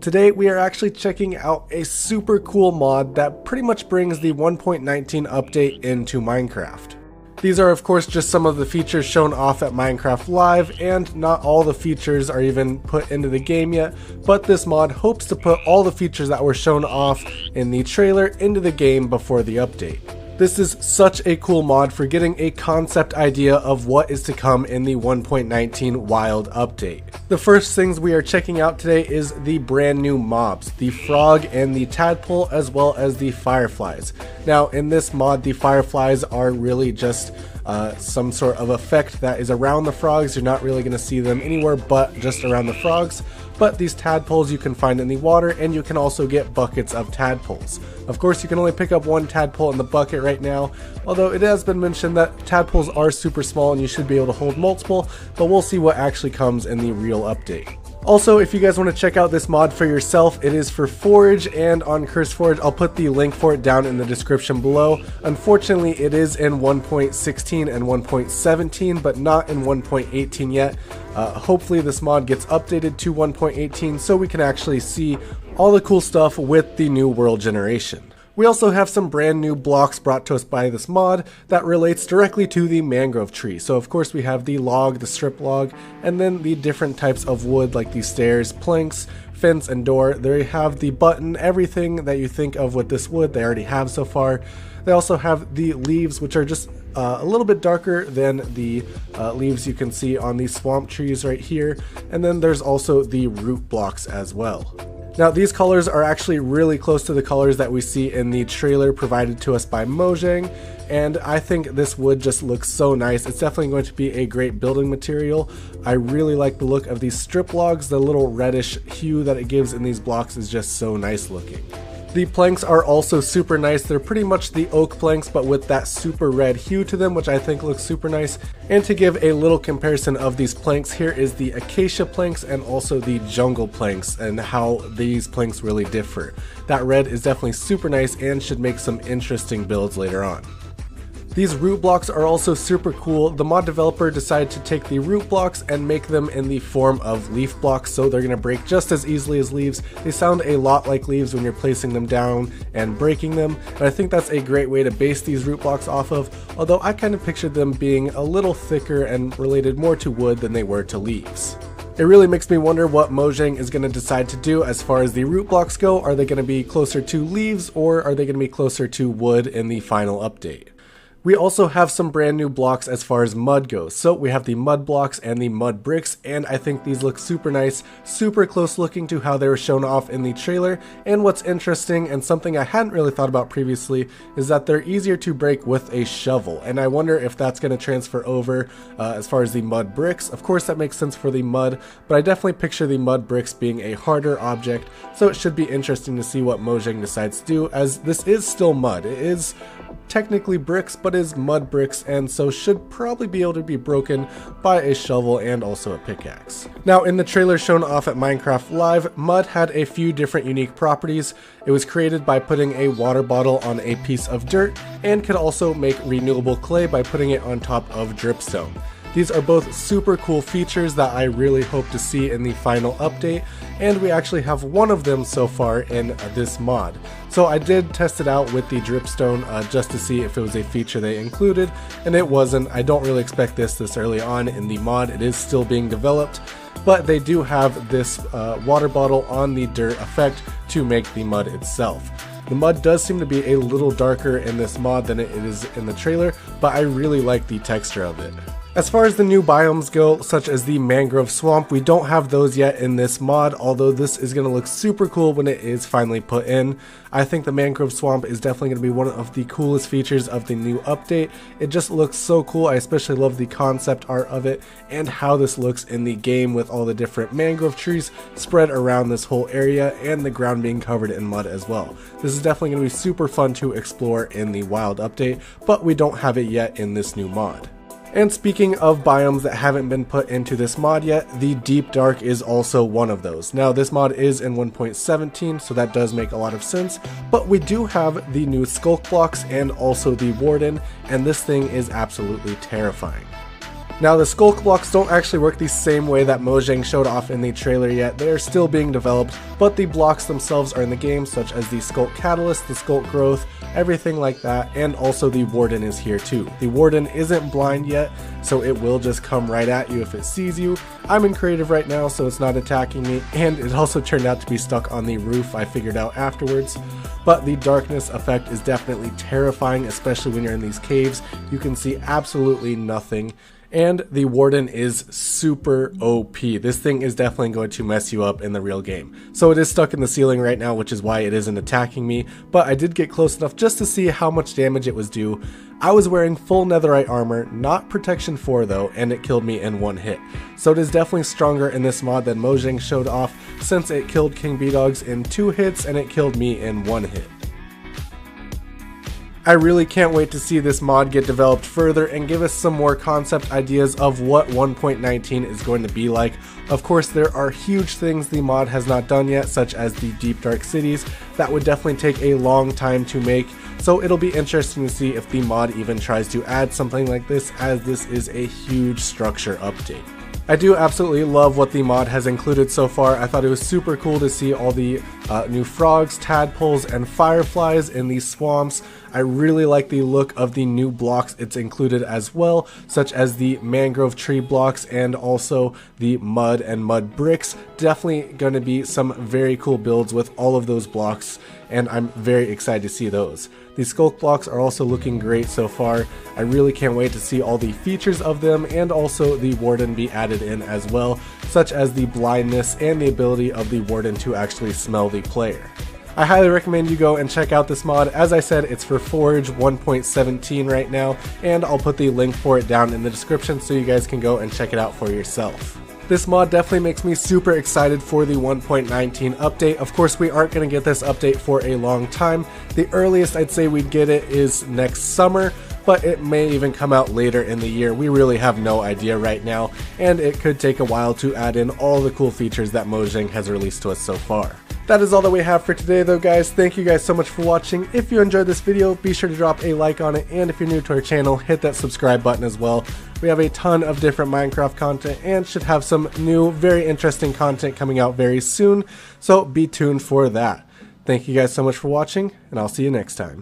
Today we are actually checking out a super cool mod that pretty much brings the 1.19 update into Minecraft. These are of course just some of the features shown off at Minecraft Live, and not all the features are even put into the game yet, but this mod hopes to put all the features that were shown off in the trailer into the game before the update. This is such a cool mod for getting a concept idea of what is to come in the 1.19 Wild update. The first things we are checking out today is the brand new mobs, the frog and the tadpole, as well as the fireflies. Now in this mod, the fireflies are really just some sort of effect that is around the frogs. You're not really going to see them anywhere but just around the frogs. But these tadpoles you can find in the water, and you can also get buckets of tadpoles. Of course, you can only pick up one tadpole in the bucket right now, although it has been mentioned that tadpoles are super small and you should be able to hold multiple, but we'll see what actually comes in the real update. Also, if you guys want to check out this mod for yourself, it is for Forge and on CurseForge. I'll put the link for it down in the description below. Unfortunately, it is in 1.16 and 1.17, but not in 1.18 yet. Hopefully this mod gets updated to 1.18 so we can actually see all the cool stuff with the new world generation. We also have some brand new blocks brought to us by this mod that relates directly to the mangrove tree. So of course we have the log, the strip log, and then the different types of wood like the stairs, planks, fence, and door. There you have the button, everything that you think of with this wood they already have so far. They also have the leaves, which are just a little bit darker than the leaves you can see on these swamp trees right here. And then there's also the root blocks as well. Now these colors are actually really close to the colors that we see in the trailer provided to us by Mojang, and I think this wood just looks so nice. It's definitely going to be a great building material. I really like the look of these strip logs. The little reddish hue that it gives in these blocks is just so nice looking. The planks are also super nice. They're pretty much the oak planks, but with that super red hue to them, which I think looks super nice. And to give a little comparison of these planks, here is the acacia planks and also the jungle planks and how these planks really differ. That red is definitely super nice and should make some interesting builds later on. These root blocks are also super cool. The mod developer decided to take the root blocks and make them in the form of leaf blocks, so they're going to break just as easily as leaves. They sound a lot like leaves when you're placing them down and breaking them, and I think that's a great way to base these root blocks off of, although I kind of pictured them being a little thicker and related more to wood than they were to leaves. It really makes me wonder what Mojang is going to decide to do as far as the root blocks go. Are they going to be closer to leaves, or are they going to be closer to wood in the final update? We also have some brand new blocks as far as mud goes. So we have the mud blocks and the mud bricks, and I think these look super nice, super close looking to how they were shown off in the trailer. And what's interesting, and something I hadn't really thought about previously, is that they're easier to break with a shovel. And I wonder if that's going to transfer over as far as the mud bricks. Of course that makes sense for the mud, but I definitely picture the mud bricks being a harder object. So it should be interesting to see what Mojang decides to do, as this is still mud. It is technically bricks, but is mud bricks, and so should probably be able to be broken by a shovel and also a pickaxe. Now in the trailer shown off at Minecraft Live, mud had a few different unique properties. It was created by putting a water bottle on a piece of dirt, and could also make renewable clay by putting it on top of dripstone. These are both super cool features that I really hope to see in the final update, and we actually have one of them so far in this mod. So I did test it out with the dripstone just to see if it was a feature they included, and it wasn't. I don't really expect this early on in the mod. It is still being developed, but they do have this water bottle on the dirt effect to make the mud itself. The mud does seem to be a little darker in this mod than it is in the trailer, but I really like the texture of it. As far as the new biomes go, such as the mangrove swamp, we don't have those yet in this mod, although this is going to look super cool when it is finally put in. I think the mangrove swamp is definitely going to be one of the coolest features of the new update. It just looks so cool. I especially love the concept art of it and how this looks in the game with all the different mangrove trees spread around this whole area and the ground being covered in mud as well. This is definitely going to be super fun to explore in the wild update, but we don't have it yet in this new mod. And speaking of biomes that haven't been put into this mod yet, the Deep Dark is also one of those. Now this mod is in 1.17, so that does make a lot of sense, but we do have the new Skulk blocks and also the Warden, and this thing is absolutely terrifying. Now, the sculk blocks don't actually work the same way that Mojang showed off in the trailer yet. They are still being developed, but the blocks themselves are in the game, such as the sculk catalyst, the sculk growth, everything like that, and also the warden is here too. The warden isn't blind yet, so it will just come right at you if it sees you. I'm in creative right now, so it's not attacking me, and it also turned out to be stuck on the roof, I figured out afterwards. But the darkness effect is definitely terrifying, especially when you're in these caves. You can see absolutely nothing. And the warden is super OP. This thing is definitely going to mess you up in the real game. So it is stuck in the ceiling right now, which is why it isn't attacking me, but I did get close enough just to see how much damage it was due. I was wearing full netherite armor, not protection 4 though, and it killed me in one hit. So it is definitely stronger in this mod than Mojang showed off, since it killed King B-Dogs in 2 hits and it killed me in 1 hit. I really can't wait to see this mod get developed further and give us some more concept ideas of what 1.19 is going to be like. Of course, there are huge things the mod has not done yet, such as the deep dark cities. That would definitely take a long time to make, so it'll be interesting to see if the mod even tries to add something like this, as this is a huge structure update. I do absolutely love what the mod has included so far. I thought it was super cool to see all the new frogs, tadpoles, and fireflies in these swamps. I really like the look of the new blocks it's included as well, such as the mangrove tree blocks and also the mud and mud bricks. Definitely going to be some very cool builds with all of those blocks, and I'm very excited to see those. The sculk blocks are also looking great so far. I really can't wait to see all the features of them, and also the warden be added in as well, such as the blindness and the ability of the warden to actually smell the player. I highly recommend you go and check out this mod. As I said, it's for Forge 1.17 right now, and I'll put the link for it down in the description so you guys can go and check it out for yourself. This mod definitely makes me super excited for the 1.19 update. Of course, we aren't going to get this update for a long time. The earliest I'd say we'd get it is next summer, but it may even come out later in the year. We really have no idea right now, and it could take a while to add in all the cool features that Mojang has released to us so far. That is all that we have for today though, guys. Thank you guys so much for watching. If you enjoyed this video, be sure to drop a like on it, and if you're new to our channel, hit that subscribe button as well. We have a ton of different Minecraft content and should have some new, very interesting content coming out very soon, so be tuned for that. Thank you guys so much for watching, and I'll see you next time.